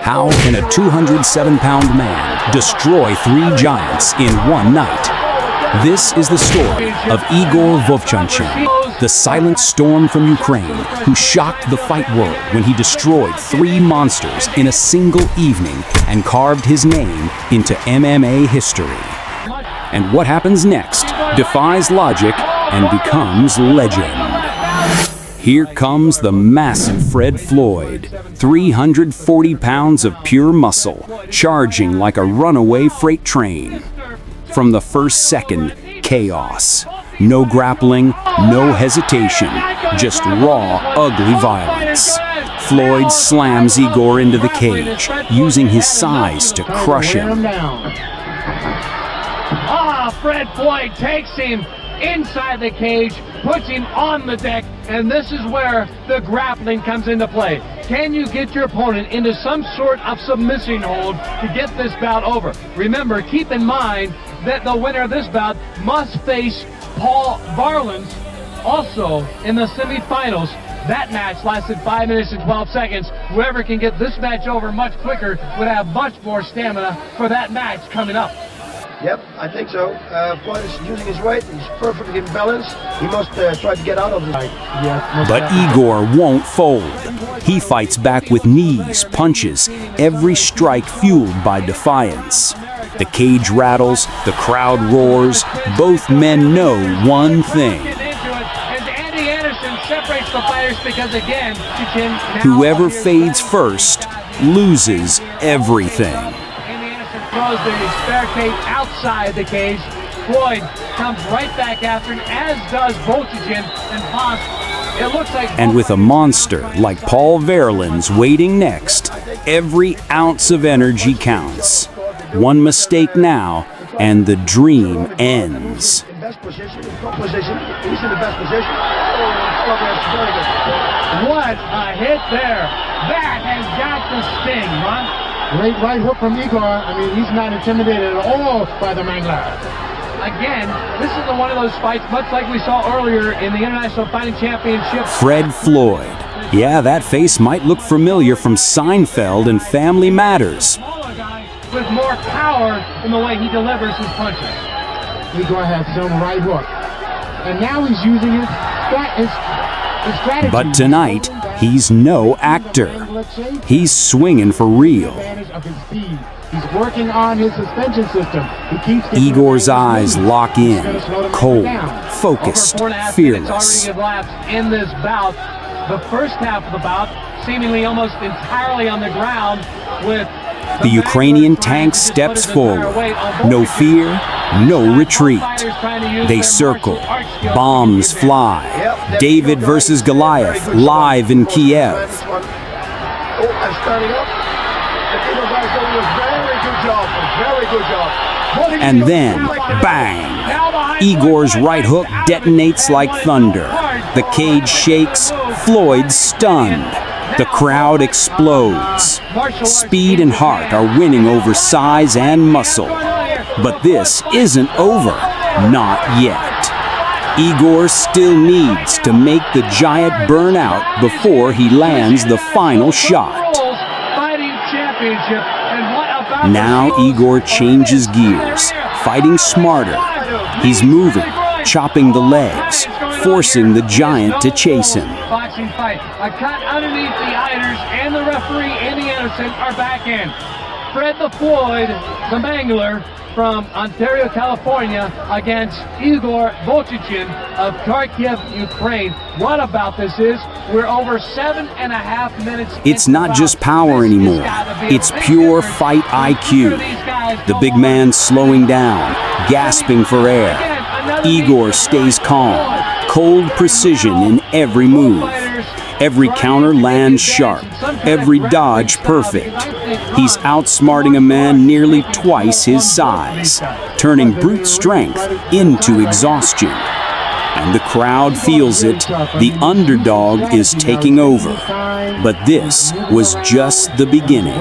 How can a 207-pound man destroy 3 giants in one night? This is the story of Igor Vovchanchyn, the silent storm from Ukraine who shocked the fight world when he destroyed 3 monsters in a single evening and carved his name into MMA history. And what happens next defies logic and becomes legend. Here comes the massive Fred Floyd, 340 pounds of pure muscle, charging like a runaway freight train. From the first second, chaos. No grappling, no hesitation, just raw, ugly violence. Floyd slams Igor into the cage, using his size to crush him. Fred Floyd takes him inside the cage, puts him on the deck, and this is where the grappling comes into play. Can you get your opponent into some sort of submission hold to get this bout over? Remember, keep in mind that the winner of this bout must face Paul Varelans also in the semifinals. That match lasted 5 minutes and 12 seconds. Whoever can get this match over much quicker would have much more stamina for that match coming up. Yep, I think so. Floyd is using his weight. He's perfectly in balance. He must try to get out of the fight. But Igor won't fold. He fights back with knees, punches, every strike fueled by defiance. The cage rattles, the crowd roars. Both men know one thing. Whoever fades first loses everything. Throws the spare cage outside the cage. Floyd comes right back after him, as does Vovchanchyn and Haas. It looks like. And with a monster like Paul Varelans waiting next, every ounce of energy counts. One mistake now, and the dream ends. In best position, in top position. He's in the best position. What a hit there! That has got to sting, Ron. Great right hook from Igor. I mean, he's not intimidated at all by the Mangler. Again, this is one of those fights, much like we saw earlier in the International Fighting Championship. Fred Floyd. Yeah, that face might look familiar from Seinfeld and Family Matters. Smaller guy with more power in the way he delivers his punches. Igor has some right hook. And now he's using his strategy. But tonight, he's no actor. He's swinging for real. He's working on his suspension system. Igor's eyes lock in, cold, focused, fearless. In this bout, the first half of the bout, seemingly almost entirely on the ground, with the Ukrainian tank steps forward. No fear, no retreat. They circle. Bombs fly. David versus Goliath, live in Kiev. And then, bang! Igor's right hook detonates like thunder. The cage shakes. Floyd's stunned. The crowd explodes. Speed and heart are winning over size and muscle. But this isn't over. Not yet. Igor still needs to make the giant burn out before he lands the final shot. Now Igor changes gears, fighting smarter. He's moving, chopping the legs, forcing the giant to chase him. Boxing fight. A cut underneath the Eiders, and the referee, Andy Anderson, are back in. Fred the Floyd, the Mangler from Ontario, California, against Igor Vovchanchyn of Kharkiv, Ukraine. What about this is? We're over 7.5 minutes. It's not just power anymore. It's pure fight IQ. The big man slowing down, gasping for air. Igor stays calm, cold precision in every move. Every counter lands sharp, every dodge perfect. He's outsmarting a man nearly twice his size, turning brute strength into exhaustion. And the crowd feels it. The underdog is taking over. But this was just the beginning,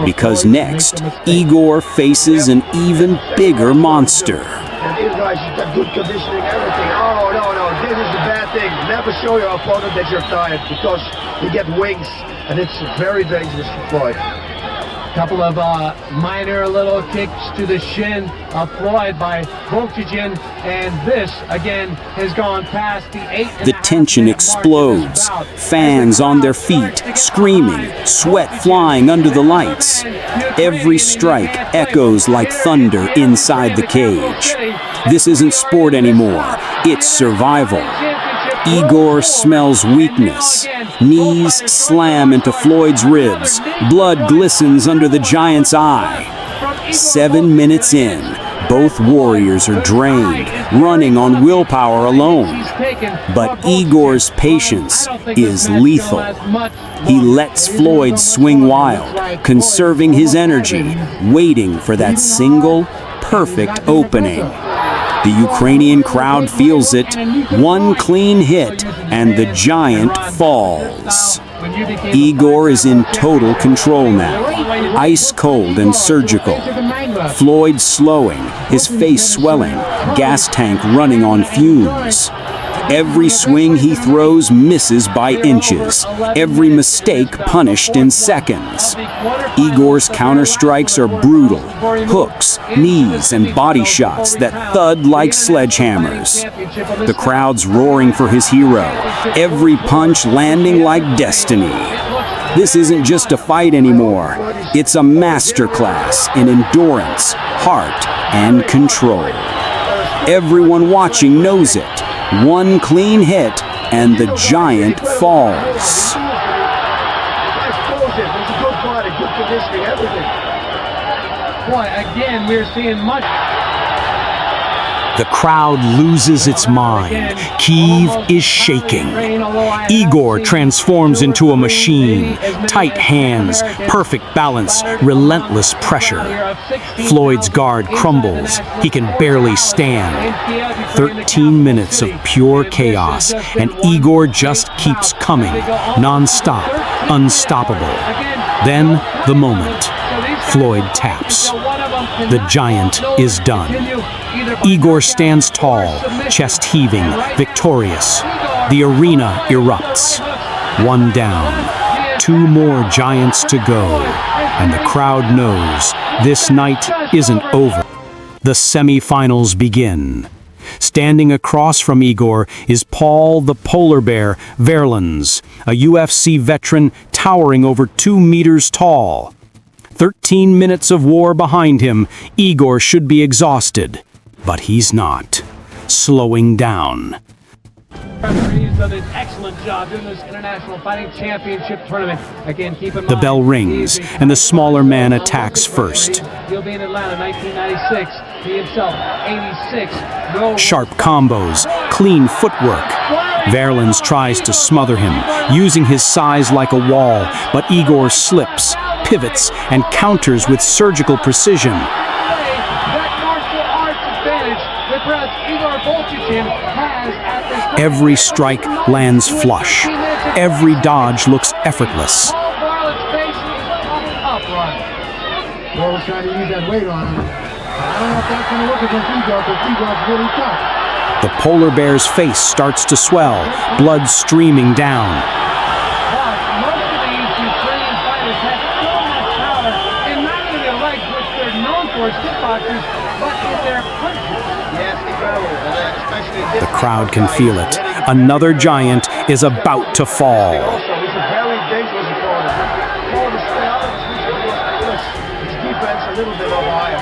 because next, Igor faces an even bigger monster. And these guys, you've got good conditioning, everything. Oh, no, this is the bad thing. Never show your opponent that you're tired, because you get wings, and it's very dangerous for Floyd. Couple of minor little kicks to the shin of Floyd by Vovchanchyn, and this again has gone past the 8.5 The tension minute mark in this explodes. bout. Fans on their feet, screaming, sweat flying under the lights. Every strike echoes like thunder inside the cage. This isn't sport anymore, it's survival. Igor smells weakness. Knees slam into Floyd's ribs. Blood glistens under the giant's eye. 7 minutes in, both warriors are drained, running on willpower alone. But Igor's patience is lethal. He lets Floyd swing wild, conserving his energy, waiting for that single, perfect opening. The Ukrainian crowd feels it. One clean hit, and the giant falls. Igor is in total control now, ice cold and surgical. Floyd slowing, his face swelling, gas tank running on fumes. Every swing he throws misses by inches, every mistake punished in seconds. Igor's counterstrikes are brutal, hooks, knees, and body shots that thud like sledgehammers. The crowd's roaring for his hero, every punch landing like destiny. This isn't just a fight anymore, it's a masterclass in endurance, heart, and control. Everyone watching knows it. One clean hit, and the giant falls. Boy, again, we're seeing much. The crowd loses its mind. Kyiv is shaking. Igor transforms into a machine. Tight hands, perfect balance, relentless pressure. Floyd's guard crumbles. He can barely stand. 13 minutes of pure chaos, and Igor just keeps coming, non-stop, unstoppable. Then, the moment. Floyd taps. The giant is done. Igor stands tall, chest heaving, victorious. The arena erupts. One down. Two more giants to go. And the crowd knows this night isn't over. The semi-finals begin. Standing across from Igor is Paul the Polar Bear Verlins, a UFC veteran towering over 2 meters tall. 13 minutes of war behind him, Igor should be exhausted. But he's not. Slowing down. Referees done an excellent job doing this International Fighting Championship tournament. Again, keep in mind, The bell rings, and the smaller man attacks first. He'll be in Atlanta 1996. He himself, 86. No. Sharp combos, clean footwork. Verlins tries to smother him, using his size like a wall, but Igor slips, pivots, and counters with surgical precision. Every strike lands flush. Every dodge looks effortless. Paul was trying to use that weight on him. I don't know if that's going to work against Igor, because Igor's really tough. The polar bear's face starts to swell, blood streaming down. Most of these Ukrainian fighters have so much power, and not in their legs, which they're known for as kickboxers, but in their punches. Yes, incredible. Especially The crowd can feel it. Another giant is about to fall. Also, he's a very dangerous opponent. Paul to stay out of his defense a little bit over higher.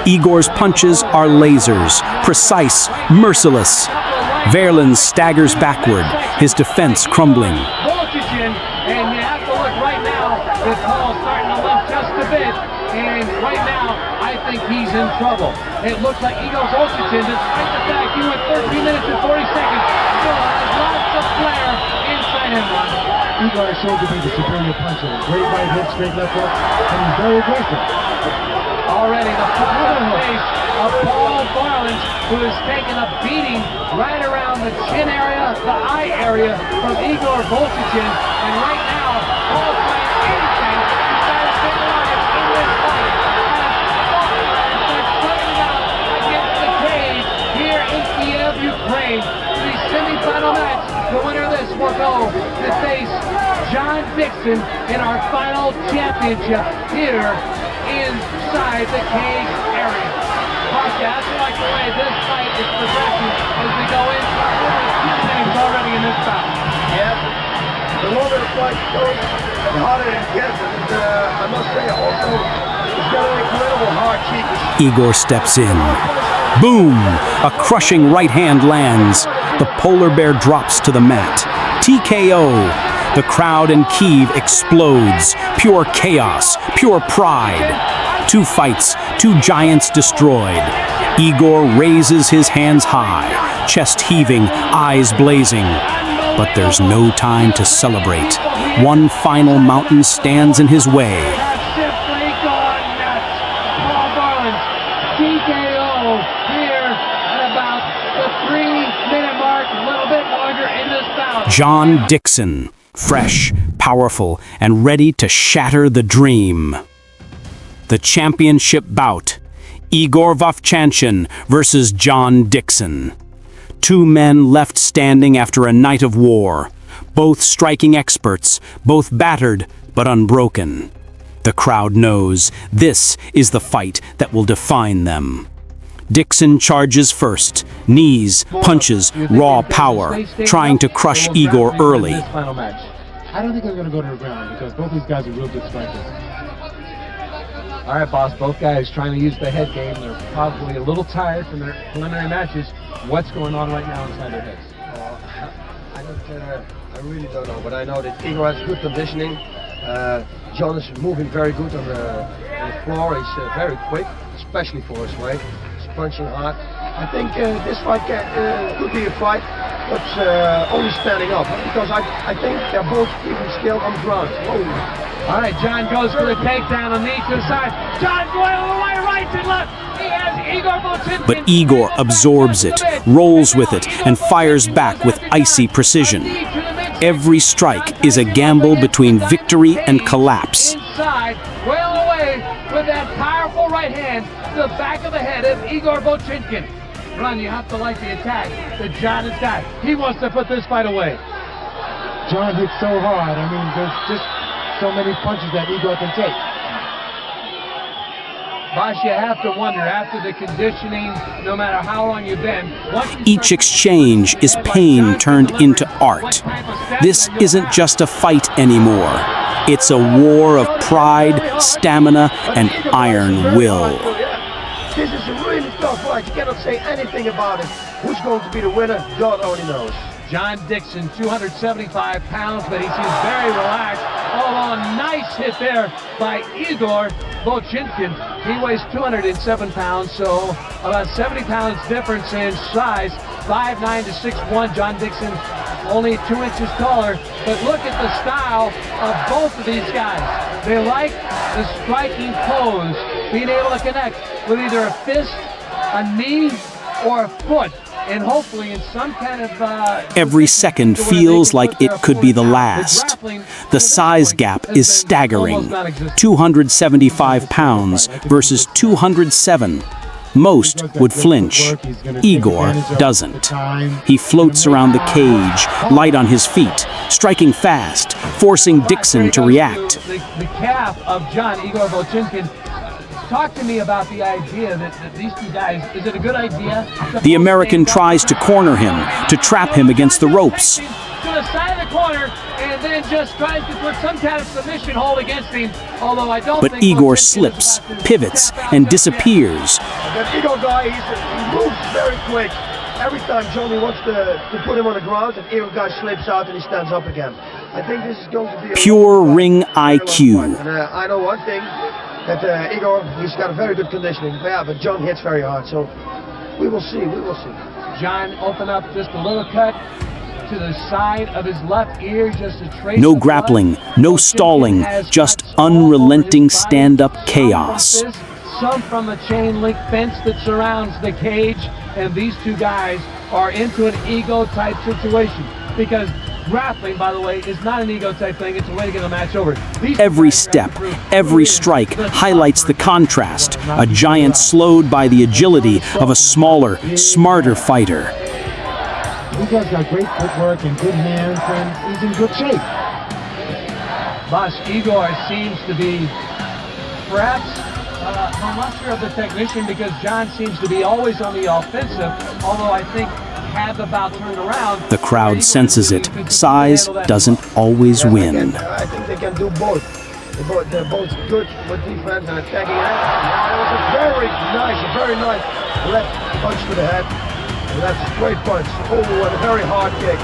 Igor's punches are lasers, precise, merciless. Verlin staggers backward, his defense crumbling. Vovchanchyn, and you have to look right now that Paul's starting to limp just a bit, and right now I think he's in trouble. It looks like Igor Vovchanchyn, despite the fact he went 13 minutes and 40 seconds, still has lots of flair inside him. Igor is shown to be the superior puncher. Great right hook, straight left hook, and he's very aggressive. Already the face of Paul Varlins, who has taken a beating right around the chin area, the eye area from Igor Vovchanchyn, and right now Paul's trying anything to try to stay alive in this fight. They're fighting out against the cage here in Kyiv, Ukraine. The semi-final match. The winner of this will go to face John Dixon. Dixon in our final championship here inside the cage area. Podcast, I like the way this fight is progressing as we go in over 2 minutes already in this bout. Yeah, the longer the fight goes, the harder it gets. And I must say also, he's got an incredible hard cheek. Igor steps in. Boom! A crushing right hand lands. The polar bear drops to the mat. TKO. The crowd in Kyiv explodes. Pure chaos, pure pride. 2 fights, 2 giants destroyed. Igor raises his hands high, chest heaving, eyes blazing. But there's no time to celebrate. One final mountain stands in his way. Simply gone nuts. Paul Garland's TKO here at about the 3-minute mark, a little bit longer in this bout. John Dixon, fresh, powerful, and ready to shatter the dream. The championship bout, Igor Vovchanchyn versus John Dixon. 2 men left standing after a night of war, both striking experts, both battered but unbroken. The crowd knows this is the fight that will define them. Dixon charges first, knees, punches, raw power, trying to crush Igor early. I don't think they're going to go to the ground because both these guys are real good strikers. All right, boss, both guys trying to use the head game. They're probably a little tired from their preliminary matches. What's going on right now inside their heads? I really don't know, but I know that Igor has good conditioning. John is moving very good on the floor. He's very quick, especially for his weight. He's punching hard. I think this fight could be a fight, but only standing up, because I think they're both even skilled on the ground. Whoa. All right, John goes for the takedown, a knee to the side. John going all the way, right and left. He has Igor Vovchanchyn. But Igor absorbs it, rolls with it, and fires back with icy precision. Every strike is a gamble between victory and collapse. Inside, well away with that powerful right hand to the back of the head of Igor Vovchanchyn. Run, you have to like the attack that John has got. He wants to put this fight away. John hits so hard. I mean, there's just so many punches that Igor can take. Boss, you have to wonder, after the conditioning, no matter how long you've been, each exchange is pain turned into art. This isn't just a fight anymore. It's a war of pride, stamina, and iron will. This is a really tough fight. You cannot say anything about it. Who's going to be the winner? God only knows. John Dixon, 275 pounds, but he seems very relaxed. Oh, a nice hit there by Igor Vovchanchyn. He weighs 207 pounds, so about 70 pounds difference in size. 5'9" to 6'1". John Dixon only 2 inches taller. But look at the style of both of these guys. They like the striking pose, being able to connect with either a fist, a knee, or a foot. And hopefully in some kind of every second feels like it could be the last. The size gap is staggering. 275 pounds versus 207. Most would flinch. Igor doesn't. He floats around the cage, light on his feet, striking fast, forcing Dixon to react. The calf of John, Igor Vovchanchyn. Talk to me about the idea that these 2 guys, is it a good idea? The American tries to corner him, to trap him against the ropes. To the side of the corner, and then just tries to put some kind of submission hold against him, although I don't think... But Igor slips, pivots, and disappears. That Igor guy, he moves very quick. Every time Johnny wants to put him on the ground, and Igor guy slips out and he stands up again. I think this is going to be... Pure ring IQ. And I know one thing. That Igor, he's got a very good conditioning. Yeah, but John hits very hard, so we will see, we will see. John open up just a little cut to the side of his left ear, just a trace. No grappling, no stalling, just unrelenting stand-up chaos. Some from the chain link fence that surrounds the cage, and these 2 guys are into an ego-type situation. Because grappling, by the way, is not an ego-type thing. It's a way to get a match over. Every step, every strike highlights the contrast. A giant slowed by the agility of a smaller, smarter fighter. These guys got great footwork and good hands, and he's in good shape. Boss, Igor seems to be perhaps the lesser of the technician, because John seems to be always on the offensive, although I think had the bout turned around. The crowd senses it. Size doesn't always win. I think they can do both. They're both good with defense and attacking. That was a very nice left punch to the head. Left straight punch. Oh, what a very hard kick.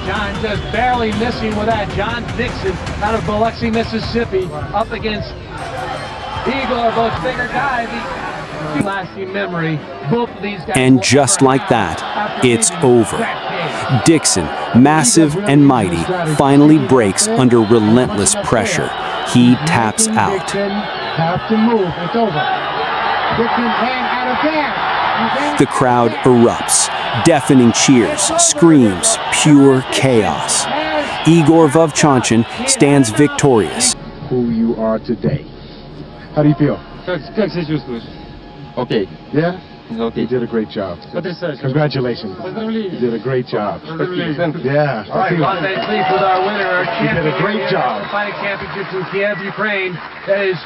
John just barely missing with that. John Dixon out of Biloxi, Mississippi, up against Igor Vovchanchyn, bigger guy. The lasting memory. Both of these guys. And just like that, it's over. Dixon, massive and mighty, finally breaks under relentless pressure. He taps out. Dixon have to move. It's over. Dixon ran out of gas. The crowd erupts. Deafening cheers, screams, pure chaos. Igor Vovchanchyn stands victorious. Who you are today. How do you feel? Как себя чувствуешь? Okay. Yeah? Okay. You did a great job. Потрясающе. Congratulations. Поздравления. You did a great job. Поздравления. Yeah. All right, Los Angeles with our winner, our You did a great job. fighting championship from Kiev, Ukraine. That is